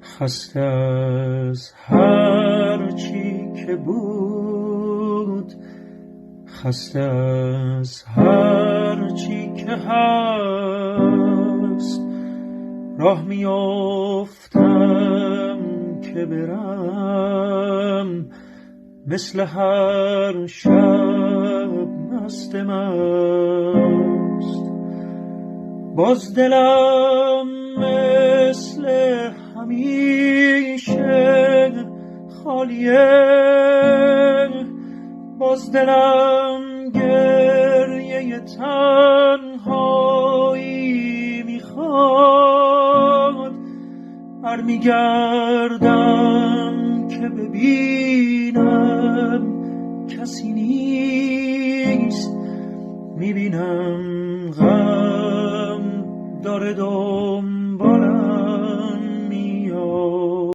خسته از هر چی که بود، خسته از هر چی که هست، راه میافتم که برم، مثل هر شب مست مست. باز دلم مثل همیشه خالیه، باز دلم گریه تنهایی میخواد. برمیگردم که ببینم کسی نیست، میبینم غم داره